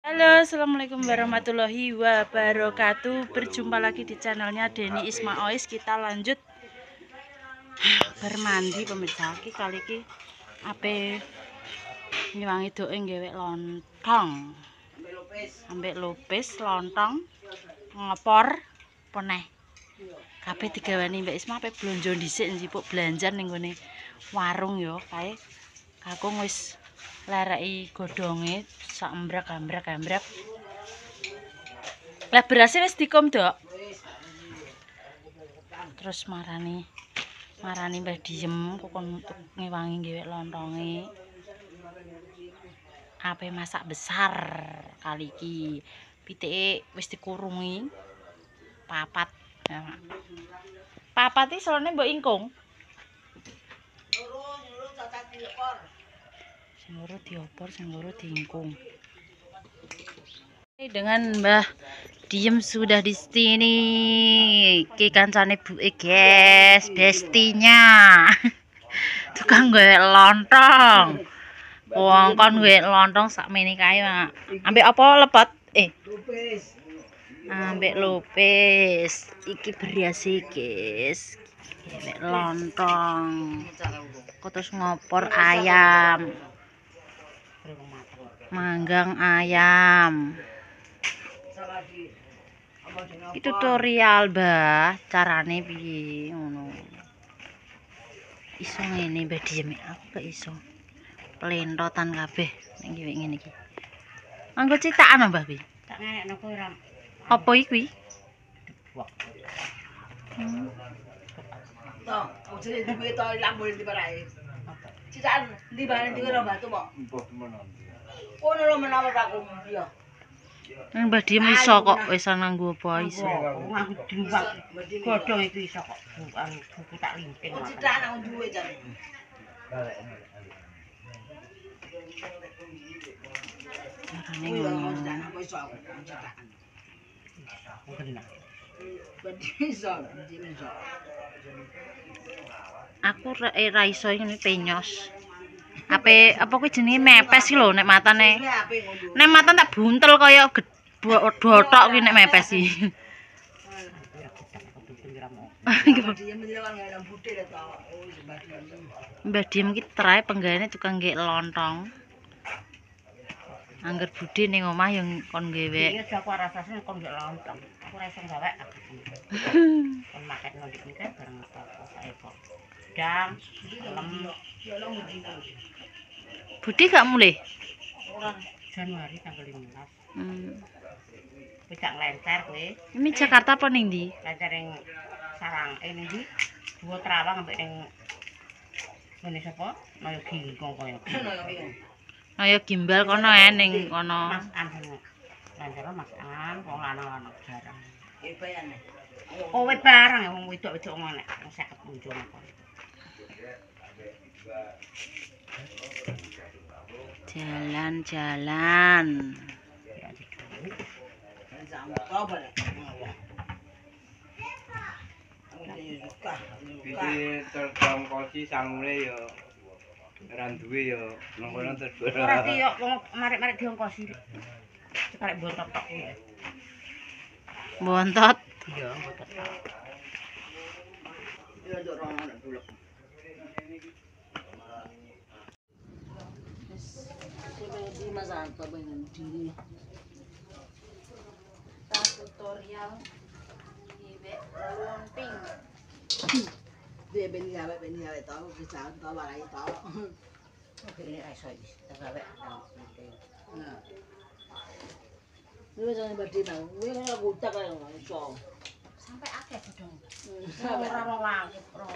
Halo, assalamualaikum warahmatullahi wabarakatuh. Berjumpa lagi di channelnya Denny Ismaois. Kita lanjut bermandi pemirsa. Kali ini ape nyewangi doe nggawe lontong. Ambek lupis, lontong, ngopor, poneh. Kabeh digawani Mbak Isma ape blonjo dhisik njipuk belanja ning gone warung ya kae. Kakung wis lereki godhonge sak embrak-embrak. Lah berasnya wis dikum, Dok. Terus marani Mbah Diem kokon untuk ngewangi nggawe lontonge. Ape masak besar kali iki. Pitike wis dikurungi. Papat. Ya, papat iki selone mbok ingkung. Sing loro diopor, sing loro diingkung. Dengan Mbah Diem sudah di sini. Ki kancane buke, guys, bestinya. Tukang gue lontong. Wong kon gue lontong sakmene kae, Mak. Ambek apa lepot? Lupis. Ambek lupis. Iki beras guys. Ambek lontong. Terus ngopor ayam. Manggang ayam. Iki tutorial, Mbah, carane piye ngono. Iso ngene Mbah Diem, aku gak iso. Plentotan kabeh ning ngene iki. Anggo citakan Mbah kuwi. Tak ngenekno kowe ra. Apa iki? Toh, ojo duwe to lambune diparae. Citakan ndi bare ndi karo batu kok. Mbah temenan. Kono lho menawa aku ya. Nang Mbah Diem iso kok wis nanggo apa iso. Nganggo diwak. Godhong iki iso kok. Buku tak limping. Citakan nang duwe jan. Carane ngono. Apa iso aku citakan. Aku ra iso ngene penyos. Apa kuwi jenenge mepes iki lho nek matane. Nek matan tak buntel kaya bothok kuwi nek mepes iki. Mbah Diem ki trae penggaweane tukang nggih lontong. Angger budhe ning omah yang kon gawe. Iki aku rasane kon nggih lontong. Aku ra iso gawe. Kon maketno dik iki bareng apa sae kok. Dang, lem. Budhe gak mulih? Ora, Januari tanggal 15. Wis gak lencer kowe. Ini Jakarta apa ning ndi? Lencer ning Sarang. Ning ndi? Dua Terawang ambek ning ngene sapa? Naya Gingkong kaya. Naya Gimbal kono ning kono. Mas An. Lencer Mas An, wong lanang-lanang jarang. Nggih bayane. Oh, wis bareng ya wong wedok-wedok ngono nek 50 muncul kok. Jalan-jalan. Iki terjangkosi sangune ya ora duwe ya ngono terus. Ora ki yo wong marek-marek diongkosi. Cekarek bontot tok kuwi. Bontot? Iya, bontot. Ya nduk rono nek bulek. Di masakan pengen diri. Tutorial ibe lontong. Dia ben gawe tau bisa tau warai tau. Oke, ini iso iki. Tak gawe nah. Ini jangan badi nang. Kuwi ora gutak kaya ngono iso. Sampai akeh bodong. Ora rolang, ora.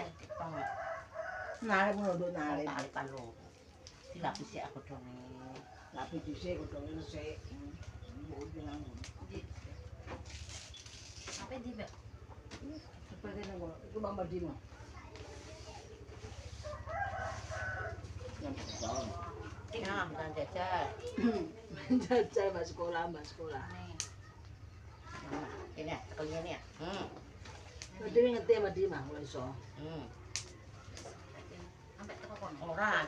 Nare ngono nare. Tak lho. Dilapisi aku godhonge. Lapis dhisik godhonge resik. Mbok bilang. Sampai di Mbak. Seperti nang ngono. Iku Mbak Dimo. Ya, bukan jajal. Jajal mbak sekolah. Ini ya, kalau ini ya. Mbak Dimo ngerti Mbak Dimo, mulai iso. Sampai teko kono. Ora,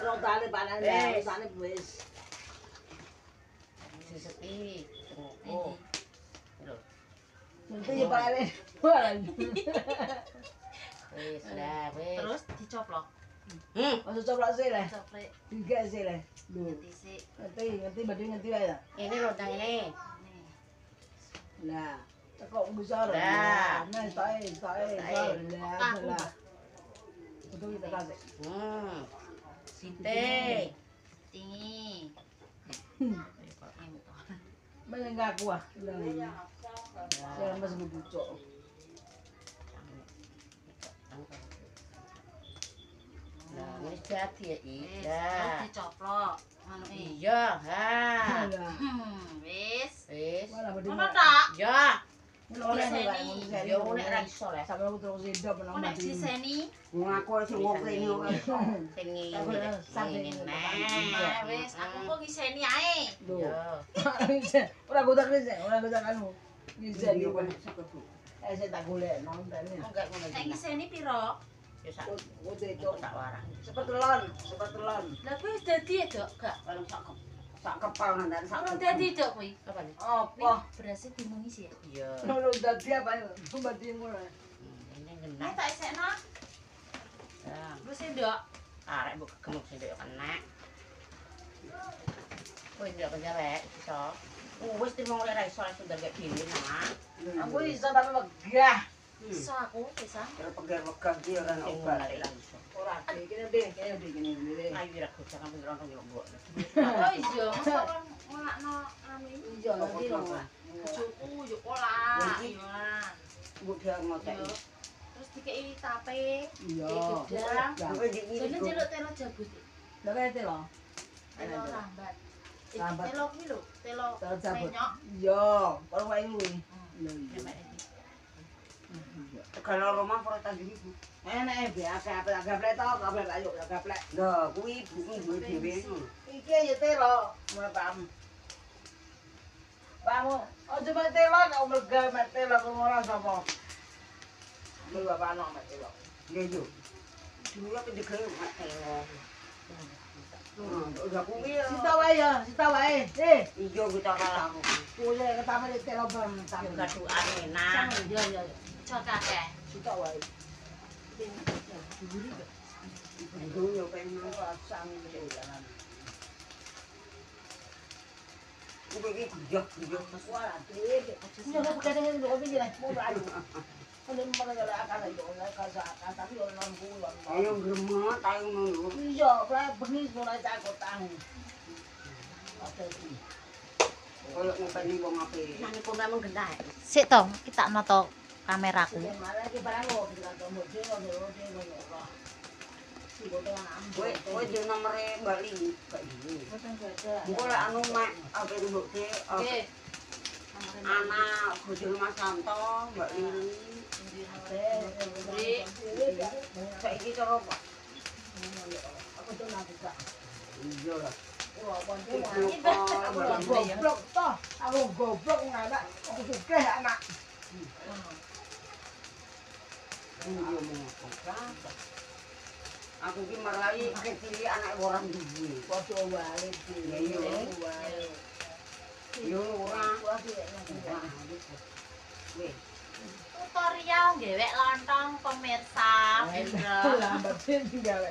rong tane panane, tane wis. seki. Oh. Lho. Nanti ya Pak Ale. Wis lah, wis. Terus dicoplok. Masuk coplok sih lah. Coplok. Tiga sih lah. Ganti sik. Ngerti ngerti wae ta. Ini lho nang ini. Nah, tekok besar. Nah. Nah, tae. Lah. Betul kita kasih. Sinte. Tinggi. Mana enggak kuah. Saya masih bucok. Nah, wis jadi ya, Wis, Ida. terus dicoplok. Manuke. Iya, ha. Wis. Wis. Malah berdua. Ono tak? Ya. Diseni. Ya nek ra iso lah. Sampai aku terus hidup menang Ono diseni. Ngaku sing wong kene ora iso. Sing ngene. Nah, wis aku kok ngiseni ae. Ya. Ora godak anu. Bisa di kon. Saya tak golek nonton. Enggak ngono Nek iki. ngiseni piro? Ya sak Udah itu. tak warang. Sepetelon. Lah kuwi wis dadi ya, Dok? Gak. Sak kepal nang sak. Ora dadi, Dok, kuwi. Apa nih? Apa? Berasnya bingung isi ya. Iya. Kalau dadi apa ya? Mbak ngono. Ini Nek genah. tak isekno, Ya. wis Dok. Arek mbok gemuk sing ndek kena. Kowe ndak kenyalek iso. Wis timong lek ra iso langsung ndek dhewe nah. Aku iso tapi megah. Iso aku bisa. Kira pegar-pegar ki ora Sing obat. lek ra iso. Ora kene deh. Ayo ira gocak ambil rono yo mbok. Oh iya, masa kan ngelakno anu iki. Iya nanti lho. Bojoku yo pola. Iya. Mbok dia ngotek. Yo. Terus dikei tape, Iya. dikei gedang. Kowe iki Jane jeluk telo jabut. Lah kete lho. Telo lambat. Lambat. Telo kuwi lho, telo Terus cabut. penyok. Iya, kalau wae kuwi. Kalau rumah ora tadi iku. Enak biasa apa gaplek to, gaplek ayo gaplek. Lah kuwi buku dhewe. Iki ya telo, mulai paham. Bangu, aja mek telo nek merga mek telo ora sapa. Lu bapak anak mek telo. Ya yo. Dulu apa digawe mate. Udah kuwi. Sita wae. Iya kita kalah aku. Kuwi ketame telo bang. Yo gadukan enak. Iya iya. Cok akeh. Sita wae. Dulu yo pengen Pasang jalan. kuwi iki gujah. Wala, dede. Ini aku kadang-kadang kok piye lah, mau aduh. Kalau mana kalau akan ayo nggak kasakan tapi orang pulang. Ayo gremet ayo ngono. Iya, pra bengi mulai takut tahu. Oke sih. Kalau ngopeni wong apik. Nang iku memang genah. Sik to, kita noto kameraku. Malah ki barang kok kita tombol dhewe ngono. Kowe yo nomere Mbak Li. Engko lek anu mak apa mbok de Nggih. anak bojo Mas Santo, Mbak Lili. Saiki cara apa? Aku tuh nanti kak. Iya lah. Wah, aku goblok toh. Aku goblok anak. Aku sugih anak. Iya mau aku ki marai kecil anak orang duwe. Padha wae iki. Yo ora. Weh, Tutorial ngewek lontong pemirsa. lambat tinggal.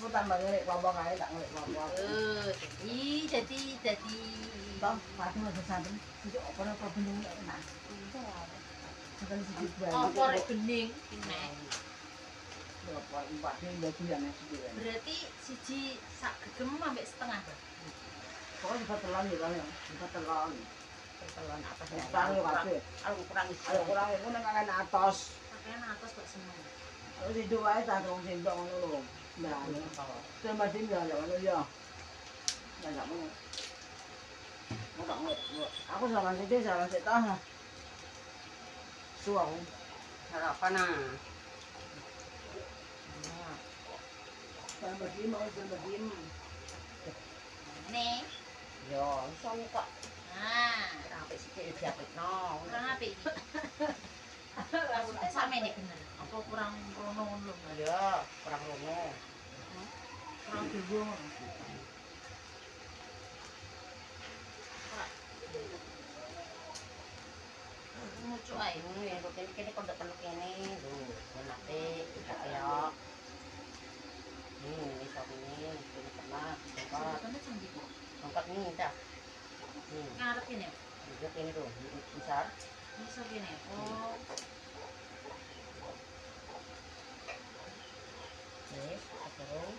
Aku tambah ngelik ngomong ae tak ngelik ngomong. Jadi Toh, pasti masuk santen. Iki apa bening enak. Sekali sedikit bae. apa rek bening kene. Berapa empatnya udah bulan ya sih. Berarti siji sak gegem ambek setengah. Pokoknya dipetelan ya kan ya. Dipetelan. Pertelan apa sih? Kurang ya kabeh. Aku kurang iso. Ayo kurang iku nang kan atos. Pakaian atas kok seneng. Terus itu wae tak dong sing dong ngono lho. Nah, sama tim ya ngono ya. Nah, enggak mau. Aku sama sithik sama sithik tah. Suang. sarapan ah. Sama tim mau sama tim. Nih. Yo, iso kok. Nah, Sampai sithik diapitno. kurang apik. Maksudnya sama ini bener. Apa kurang rono ngono lho. Yo, kurang rono. Kurang dulu. Ngarep ini. Ini tuh besar. Bisa gini. Oh. Yes, terus.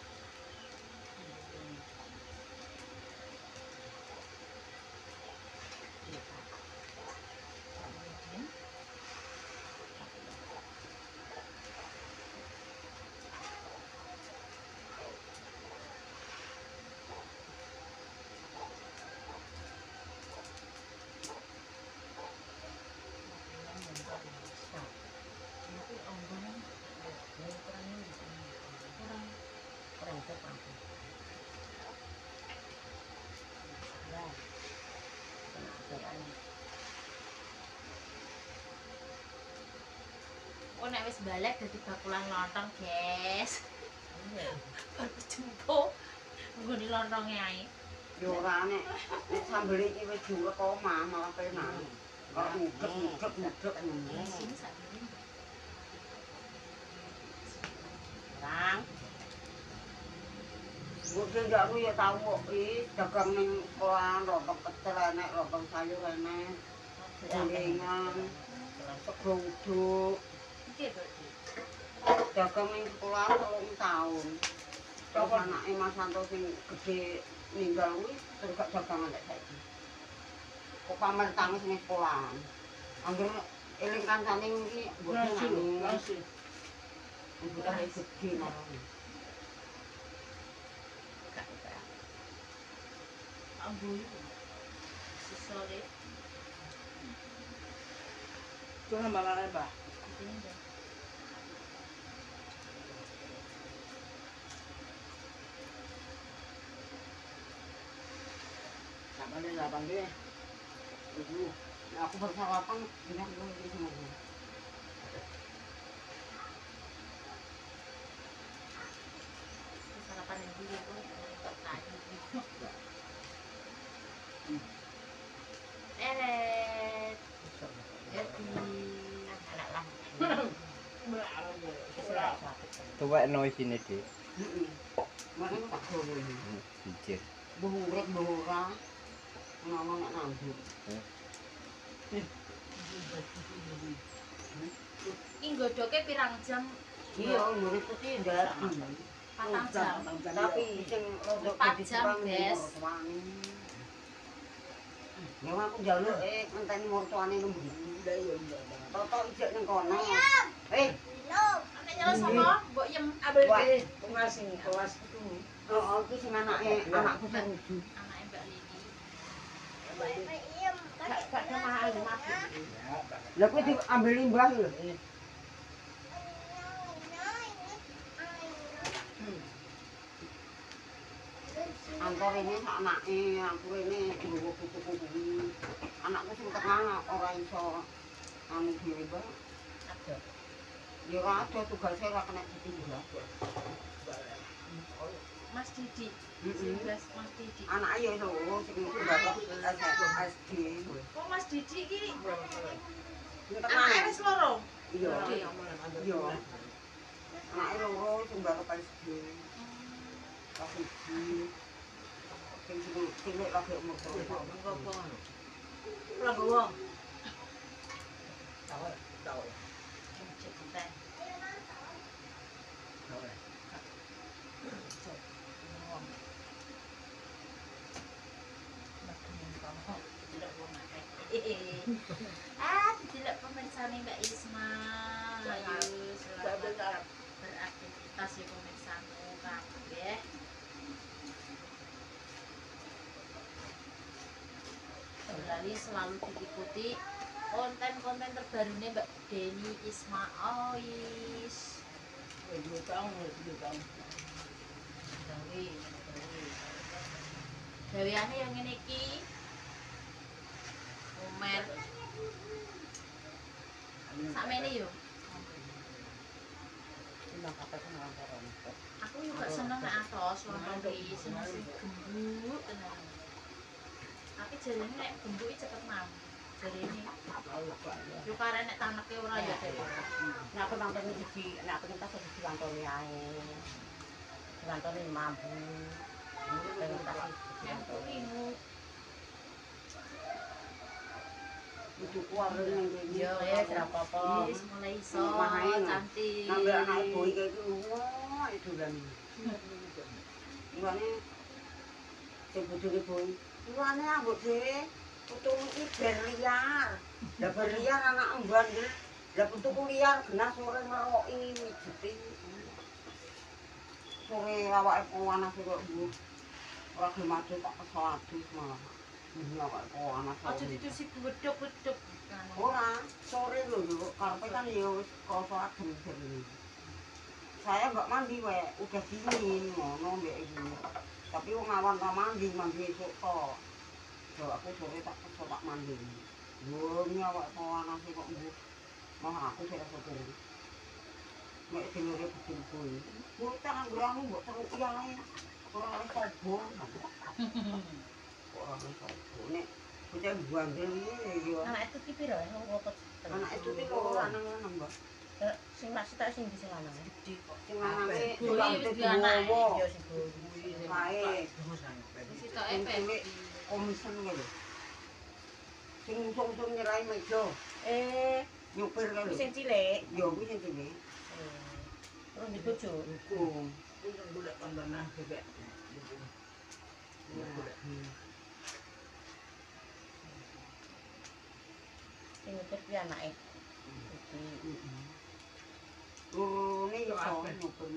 Oh nek wis balik dadi bakulan lontong, guys. Baru jumpo. Nggone lontonge ae. Yo ora nek sambel iki wis diurek omah malah penak. Kok ngudek Di sini sakjane. Lang. Mungkin gak aku ya tau kok dagang ning sekolah lontong pecel enek, lontong sayur enek, gorengan, sego uduk. Iki berarti. Dagang ning sekolah 3 tahun. Terus anake Mas Santo sing gede ninggal kuwi terus gak dagangan lek saiki. Kok pamer tangis ning sekolah. Angger eling kancane iki mbok nangis. Ibu tak gede marane. Ambu itu. Sesore. Tuh malah Mbah. Ini deh. Sampai ada lapang deh. Ibu, aku baru sarapan, bilang gue ini semua. Sarapan yang dulu itu tadi. Eret. Jadi anak lah. Tuwekno isine, Dik. Mana tak gowo ini. Bijir. Buhurek buhura. Mama nak nambut. Ini godoke pirang jam? Iya, murid itu tidak. 4 jam. Tapi sing rodok 4 jam, guys. Ya aku njaluk ngenteni mertuane lembur. Toto ijek ning kono. Anak nyala sama, mbok yem abel deh. Kelas itu. Oh, iki sing anakku sing lucu. Anaknya Mbak Lini. Gak mahal mas. Lah kuwi diambil limbah lho. Antar ini anake aku ini nggowo buku kuwi. Anakku sing tengah ora iso anu dhewe bae. Ada. Ya ora ada tugase ora kena ditinggal. Mas Didi. Heeh. Mas Didi. Anake ya lho sing bapak SD. Oh Mas Didi iki Sing anake tengah. wis loro. Iya. Iya. Anake loro sing bapak SD. Kelas 1. Sing cilik lagi umur 2 tahun. Ora gowo. Tahu. Cek kita. Tidak pemirsa nih Mbak Isma. Ayo selamat beraktivitas ya pemirsamu kabeh. Selalu diikuti konten-konten terbarunya Mbak Deni Isma Ois. 2 tahun. Gaweane yang ngene iki. Umer. Sakmene yo. Aku juga seneng nek atos lontong iki seneng sing gembuk tenan. Tapi jarene nek gembuk iki cepet mam. Jarene. Yo karene nek taneke ora ya dek. Nek aku nonton siji, nek aku entas siji wantone ae. Wantone mampu. Empuk ingu. tuku arep ning kene. Yo wis ora apa-apa. Wis mulai iso Mahain. cantik. Nambah anak ibu iki wah dolan. Mulane sing bojone boy. Mulane ambek dhewe putu iki ber liar. Lah ber liar anak emban. Lah putuku liar genah sore ngeroki mijeti. Sore awake panas kok mbuh. Ora gelem adu tak kesel adus malah. Ini awake panas. Aja ditusi bedok-bedok. Ora, sore lho yo, karepe kan yo wis krasa adem jane. Saya mbak mandi wae, udah dingin ngono mbek iki. Tapi wong awan ra mandi esuk to. Yo aku sore tak kesel tak mandi. Yo nyawak panas kok mbuh. Mah aku sik rasa keri. Nek denure bujul-bujul. Kok tangan gurangmu mbok teruk yae. Ora oleh coba. Ora oleh coba. Nek bocah bandel iki yo. Anak itu ki piro? Anak itu ki loro lanang Mbak. Sing masih tak sing di sing lanang. Sing lanange Boy tukang wis teh duwe anak. diwowo. Yo sing kuwi. Kae Wis tok sing epe. cilik komisen kuwi lho. Sing usung-usung nyerahi meja, nyupir kuwi lho. Sing cilik. Yo kuwi sing cilik. Terus di bojo. Hukum. Sing nyupir kuwi anake. Lurune yo iso nyupir.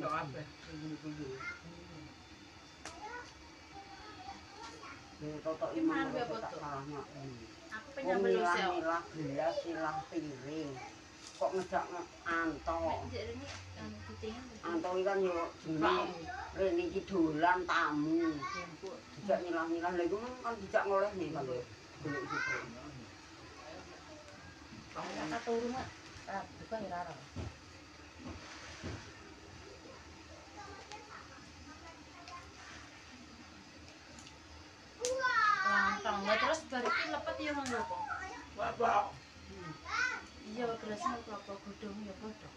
Toto iman Iman apa tak tuh? salahnya. Aku Wong pengen belus ya. milah gelas, silah piring. Kok ngejak anto. Nek rene kan kucingnya Anto iki kan yo jenenge rene iki dolan tamu. Dijak milah-milah lha iku kan dijak ngolehne kan. Golek supre. Kata turu mak. Bukan ya ora. Lampang. Ya terus bar iki lepet ya manggo kok. Iya gelasnya apa godhong ya padha.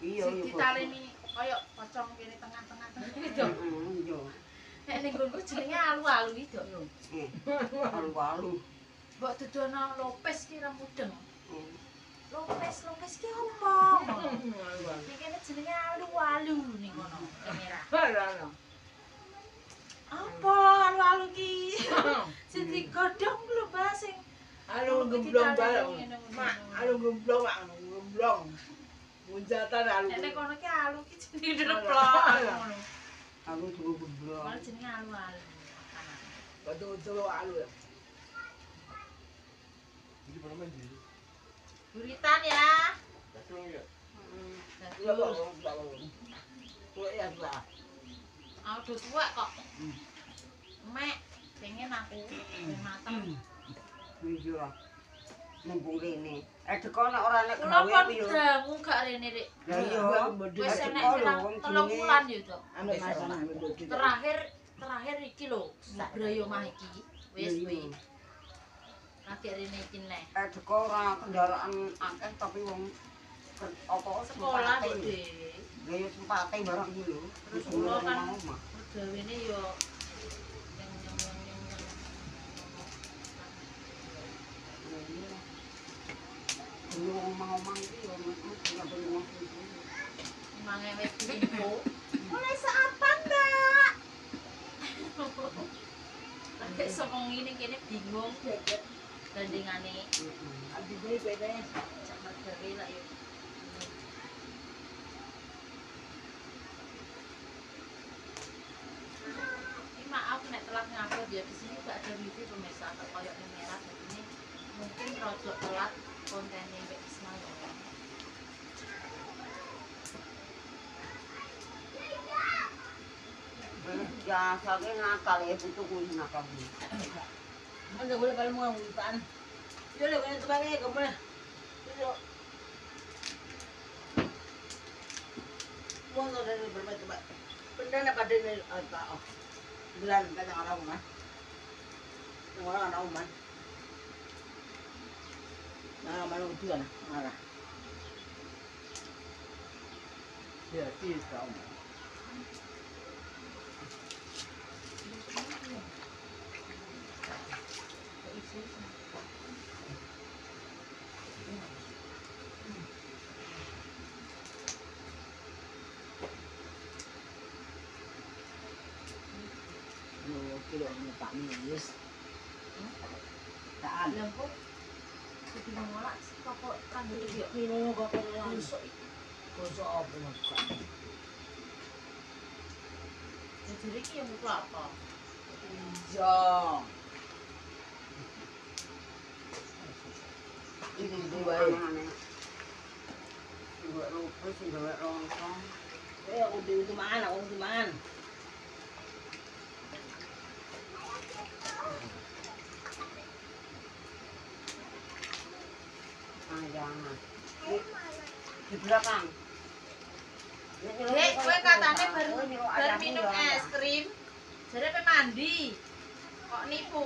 Iya Sing yo. ditaleni koyo pocong kene tengah-tengah gitu. Iya. Nek ning nggonku jenenge alu-alu itu. Alu-alu. Mbok dudono lopes ki ra mudeng. Eh, Lopes ki opo? Ning kene jenenge alu-alu ning kono. Merah. Apa alu-alu ki? Sing digodhong lho Mbak sing Alu gemblong bareng. Mak, alu gemblong, mak, gemblong. Munjatan alu. nek kono ki alu ki jenenge deplok ngono. aku juga geblok. Malah jenenge alu-alu. Betul-betul alu ya. Buritan ya. Iya, Bang. Tuh ya, Bang. Aku udah tua kok. Mek, pengen aku mateng. Iya. Mumpung rene. Teko nek ora nek Kula gawe pun aku yo. dangu gak rene Dik. Lah iya. Wis Teko enek lho pirang wong 3 jenenge. bulan yo to. Ambil masalah, ambil doa. Terakhir iki lho, Brayo mah iki. Wis kuwi. Lagi rene iki neh. Teko ora kendaraan akeh tapi wong apa Sekolah sempate. Dede. Lah yo sempate barang iki lho. Terus kula kan omah. gawene yo Dulu omah-omah iki yo mesti ngabel wong iki. mangewet info. Mulai saapan, Mbak? Lagi sokong ini kene bingung bandingane. Abis ini bedanya. Cak mergawe lah yo. Ini maaf nek telat ngupload ya di sini gak ada wifi pemirsa atau koyok yang merah jadi ini mungkin rodok telat kontennya Mbak Isma ya. Ya sake nakal ya putu kuwi nakal. Mana boleh kalau mau ngumpan. Yo le kaya tebake kamu le. Yo. Mau ndo dari berbagai tebak. Benda na pada ni apa oh. Bulan kan orang rumah. Orang rumah. Nah, mana itu kan? Mana? Ya, sih tahu. Yes. Taan. Lah kok kudu ngolak kok kanggo iki yo. Pino kok ora. Busuk iki. Gosok apa kok. Jadi iki yang kelapa. Iya. Ini dua aneh-aneh. Dua lupus, dua lontong. Aku di mangan, aku di mangan. Ah, jangan. Di belakang. Dek, kowe katane bar minum es krim. Jare pe mandi. Kok nipu?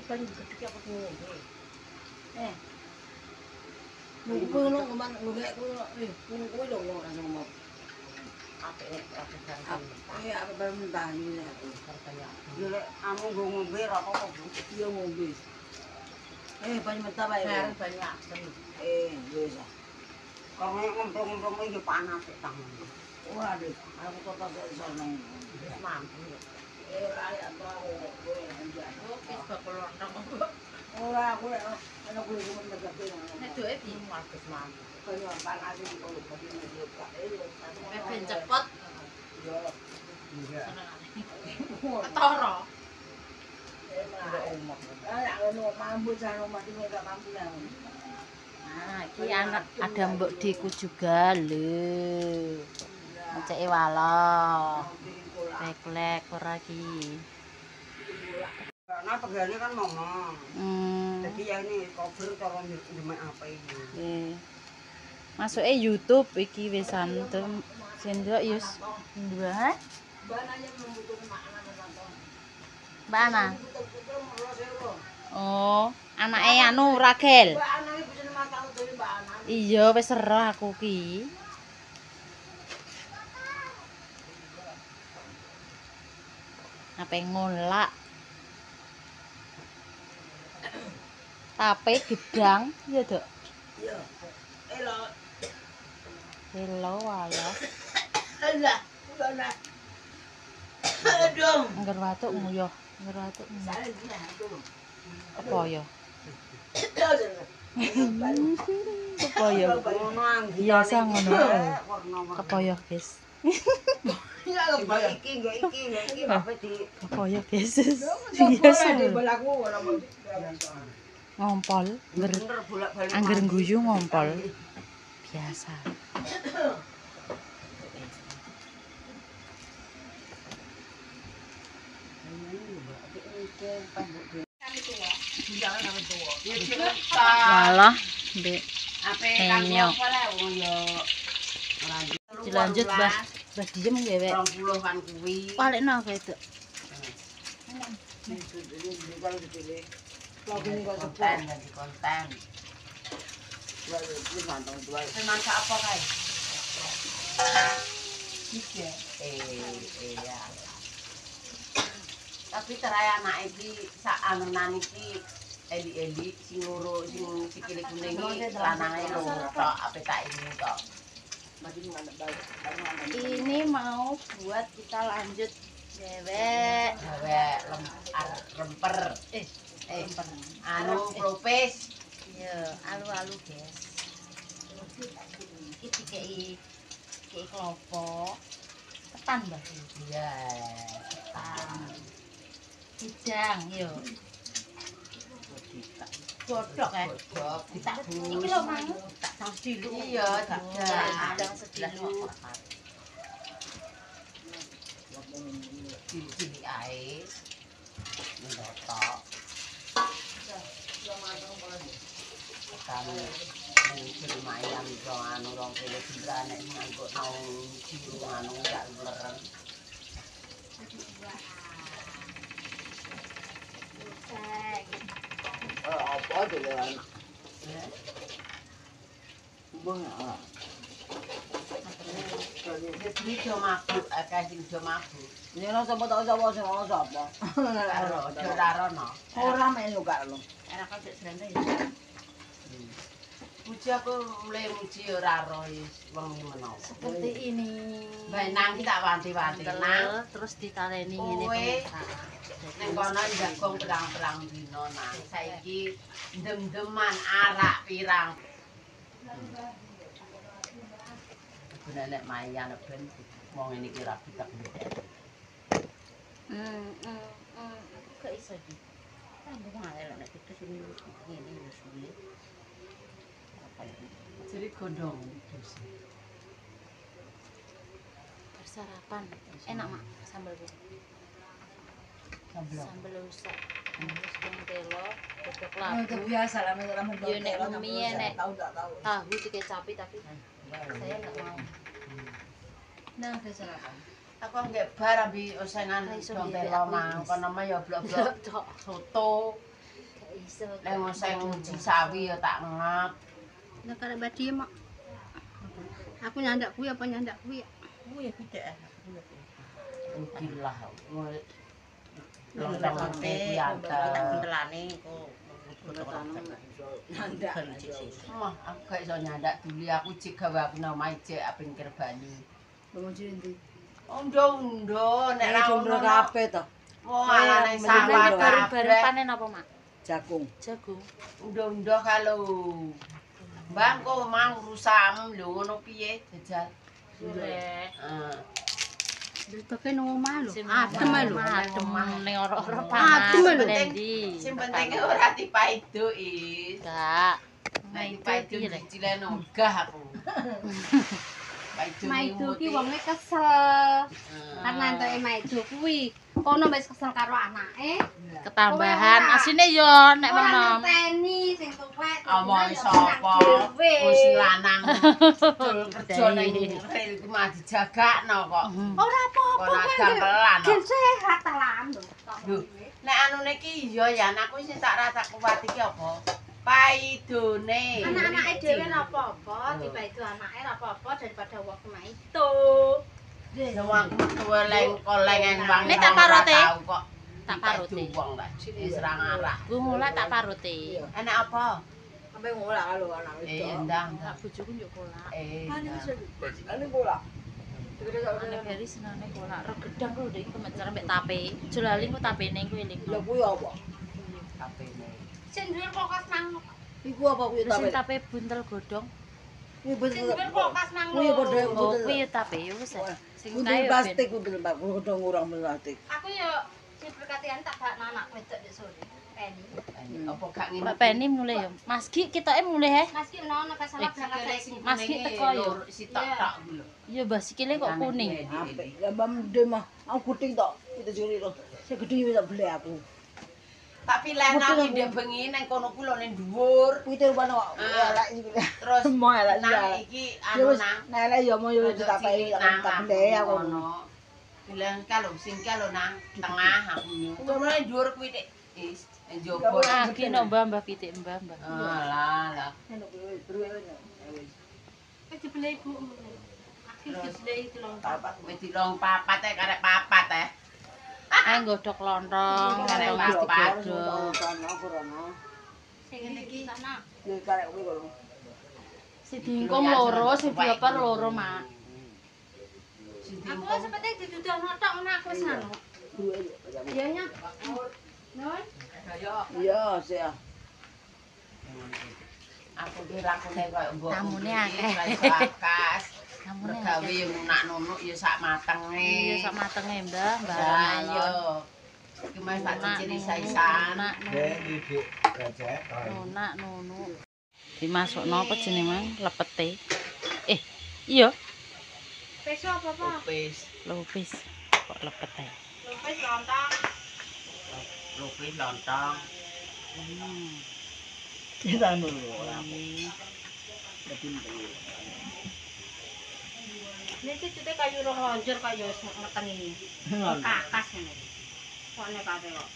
Kan ketika aku ngombe. Ngombe lo ngomong ngombe aku ngombe lo ngomong ngomong. Apa baru mentah ini aku. Lek kamu nggo ngombe ora apa-apa, Bu. Iya ngombe. Banyak mentah bae. Banyak. Wis. Kalau ngombe-ngombe iki panas tangan. Waduh, aku total iso nang. Mampu. Ora ya tau kowe anjir. Oh, wis bakal lontong. Ora aku ana kuwi kuwi negate nang. Nek duwe pi Bagus mampu. Kaya panas iki kalau badhe iki Pak. ben cepet. Yo. Ketara. Ngono mampu jan mati gak mampu ya. Nah, iki anak ada Mbok Diku juga lho. Ngeceki walo. Lek-lek ora iki. Karena pegane kan ngomong. Jadi ya ini cover cara ndemek apa ini. Masuke YouTube iki wisan sendok yus dua. Mbak nanya membutuhkan makanan apa? Mbak Ana. Oh, anake anu Ragel. Mbak Ana iki bojone Mas Tahu dhewe Mbak Ana. Iya wis roh aku ki. Apa ngolak? Tape gedang, ya, Dok. Iya. Elo. Hello wae. Alah, udah. Aduh. Angger watuk nguyuh, angger watuk nguyuh. Sare dia tuh. Apa ya? Apa ya? Ngono anggih. Biasa ngono. Warna-warna. Apa ya, guys? Ya lho, Mbak iki, nggo iki bapak di Apa ya, guys? biasa di belaku ora mau. Ngompol, bener bolak-balik. angger guyu ngompol. Biasa. Walah, Mbak. Ape Enyok. apa lah wong yo ora Dilanjut, Mbah. Mbah diem ya, Wek. 20 kan kuwi. Palekno aku itu. Konten jadi konten. Masak apa kae? Iya. Iya. Tapi terai anak iki sak anunan iki eli-eli sing loro sing sikile kuning iki lanange loro tok ape tak ini tok. Ini mau buat kita lanjut dewek. Dewek lemper. Anu propes. Ya, alu-alu, guys. Iki dikei klopo. Ketan, Mbak. Iya, ketan. Kijang, yo. Godhok ya. Godhok ditabur. Iki lho, Mang. Tak sang sediluk. Iya, Kijang sediluk. Cilik-cilik ae. Ndotok. kami lumayan dong anu 29 nek nganggo nang ciru anu gak leren. Apa dulu anak? Bunga. Ini do mabuk, akeh sing do mabuk. Ini lo sapa tak sapa sing ono sapa. Ora rono. Ora melu gak lo. Enak kok srene ya. Muji aku mulai muji ora roh wong menawa. Seperti ini. Mbak nang ki tak wanti-wanti nang. Terus ditaleni ngene Kowe pemirsa. ning kono jagong perang-perang dino nang. Saiki dem-deman arak pirang. Nek mayan ben wong ngene iki ra pitak ndek. Kok iso di? Tambah ngale nek kita sini ngene wis suwe. Jadi godhong terus. Bersarapan. Enak, Mak, sambal bu. Sambal rusak. Terus telo, godhog Itu labu. biasa lah mek ramen Yo nek mie nek tahu tak tahu. tahu dikecapi tapi saya enggak mau. Nah, ada sarapan. Aku nggak bar abi osengan dong telo mang kono mah ya blok-blok soto. Gak iso. Lek oseng uji sawi ya tak ngap. Nek arek badhe mak. Aku nyandak kuwi apa nyandak kuwi? Kuwi pitik. Gila. Lontong kuwi antar. Bentelane kok Nanda. Wah, aku gak iso nyandak dulu aku cek gawe aku nang maje pinggir banyu. Pengunci ndi? Undo-undo nek ra ono kabeh to. Oh, alane Sampai sawah baru-baru kabeh. panen apa, Mak? Jagung. Jagung. Undo-undo kalau Bang kok mang rusam lho ngono piye jajal. Sore. Wis pakai nang omah lho. Adem Adem lho. Adem ning ora-ora Adem panas. lho. Blendi. Sing penting ora dipaido is. Enggak. Nek Itu dipaido piye, Rek? dicilen ogah aku. Paido Maido ki wonge kesel. Karena Karena entuke Maido kuwi kono wis kesel karo anake. Ketambahan asine yo nek Ora menom. ngerteni sing tuwek. omong sapa wis lanang dul kerja ning rel ku mah dijagakno kok. Ora apa-apa Ora gamelan. gen sehat ta lan Lho, nek anune ki iya ya aku sing tak rasa kuat iki apa? Paidone. Anak-anake dhewe ora apa-apa, dibaido anake ora apa-apa daripada wong Maido. Wong tuwa leng koleng eng wang. Nek tak parote. Kok Tak parote. Wong lah. Wis ra ngarah. Ku mulai tak paruti. Enak apa? Sampai ngolah kalau anak itu. Ndang. Tak bojoku yo kolak. Ini bola. Ane beri senane kolak. Regedang ku ndek kemecer mbek tape. Jolaling ku tapene ku eling. Lah kuwi apa? Tapene. Sing duwe kulkas nang Iku apa kuwi Terus sing tape? tape buntel godhong. Kuwi sing duwe kulkas nang Kuwi padha Oh, kuwi yo tape yo wis. Sing Kudu kae yo plastik kudu Mbak, kudu ngurang plastik. Aku yo sing berkatian tak bak anak wedok di sore. Penny. Apa gak ngene? Mbak Penny mulai yo. Mas Ki ketoke mulai he. Mas ki ono kesalahan berangkat saiki. Mas Ki teko yo. Sitok-tok lho. Iya mbah sikile kok kuning. Apik. Lah Mbak Mende mah aku kuting tok. Itu juri lho. Sing gedhe wis tak beli aku. Tak pilehna ki ndek bengi ning kono ku lho ning dhuwur. Kuwi terupan kok elek iki. Terus Mau elek nang iki. iki Ya anu wis, nang nek elek ya mau yo tak pakai tak beli aku. Bilang kalau sing kalau nang tengah aku nyu. Kono ning dhuwur kuwi dik. Is njobot. Agi no mbah pitik mbah. Alah lah. Wis dibeli ibu. Aku dibeli telung Papat wis dilong papat karek papat Ae nggodhog lontong, Karek lontong papat. digodhog. sing ngene iki sana. Nek karek kuwi kok. Sing diingkung loro, sing dioper loro, Mak. Aku wis seperti didudukno tok ngono aku wis anu. Iya nya. Nun. Iya, sih. Aku ki lakune koyo mbok. Tamune akeh. Bakas. Namune Gawe ngunak nunuk ya sak matenge. Iya sak matenge, Mbah. Mbah. Lah yo. Iki mah sak cincin isa-isan. Nunak nunu. Dimasukno apa jenenge, Mang? Lepete. Iya, Peso apa apa? Lupis. lupis. Kok lepete. Lupis lontong. Lupis lontong. Kita dulu ora apa. Dadi Ini cucutnya kayu roh lonjor kayu meteng ini. Kakas ini. Soalnya kabeh kok.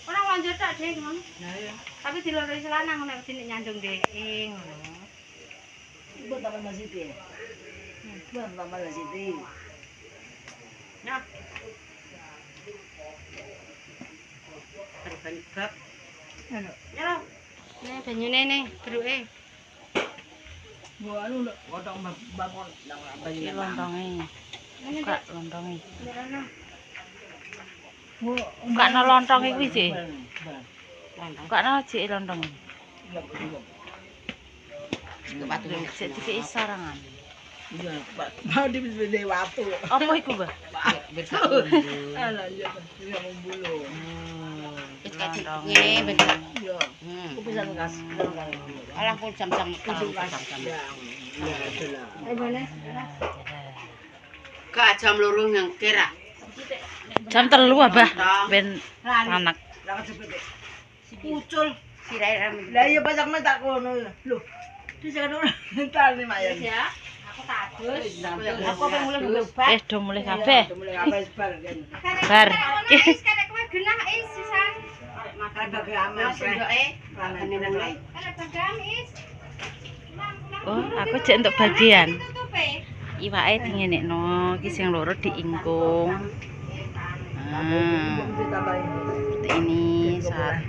Orang lonjor tak deh, Mang. Nah ya. Tapi diloroi selanang nek dene nyandung dhek ngono. Buat apa Mas Siti? Buat apa Mas Siti? Nah. Ban bab. Ano? Ya. Nih banyune nih, beruke. Bu anu godhong bangun nang banyu Lontonge. Buka lontonge. Mirana. Bu Bukakno lontonge kuwi, Cik. Lontong. Bukakno Cik lontonge. Iya, iya. Lho, Cik dikei sarangan. Iya, Pak. Mau di watu. Apa iku, Mbah? Alah, iya, iya membulu. Ini betul. Iya. Aku bisa ngas. Alah kok jam-jam Jam-jam. Iya, betul. Mana? Gak jam loro ngengkir ah. Jam 3, Abah. Ben anak. Lah cepet. Pucul. Sirai Lah iya pasak men tak kono. Lho. Di sana entar nih Mayan. ya. Aku takut. Aku pengen mulai berubah. Do mulai kabeh. Mulai kabeh bar kan. Bar. Wis karek kowe genah is sisan. Makan bagi amal. Sendoke. Ranane mulai. Karek bagam is. Oh, aku jek entuk bagian. Iwake dingenekno, iki sing loro diingkung. Nah, seperti ini 1.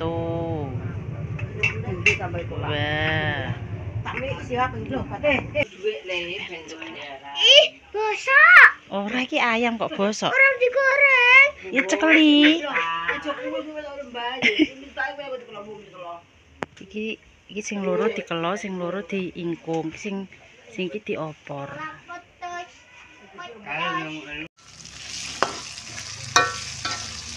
Tambah itu. Wah. Tak mi siap lho. Duit le ben Ih, bosok. Ora iki ayam kok bosok. Ora digoreng. Ya cekeli. Iki sing loro dikelo, sing loro diingkung, sing iki diopor.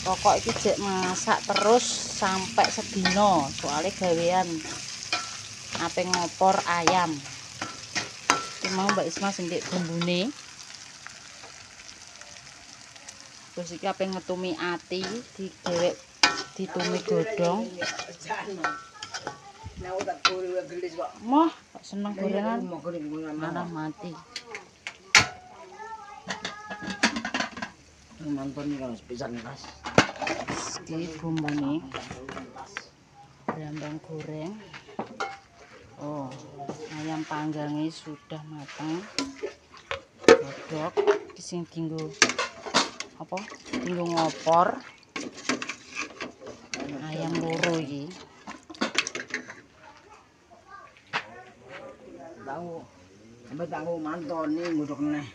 Pokok iki jek masak terus sampai sedina, soalnya gawean ape ngopor ayam. Iki mau Mbak Isma sing ndek bumbune. Terus iki ape ngetumi ati, digewek ditumi godhong. Nah, udah kuwi gelis kok. Moh, kok seneng gorengan. Mau goreng-gorengan. Malah mati. Nonton kan pisan kas. Iki bumbune. Brambang goreng. Oh, ayam panggangnya sudah matang. Godhog iki sing dienggo apa? Dienggo ngopor. Ayam loro iki. Tahu. Sampai tahu mantoni nguduk neh.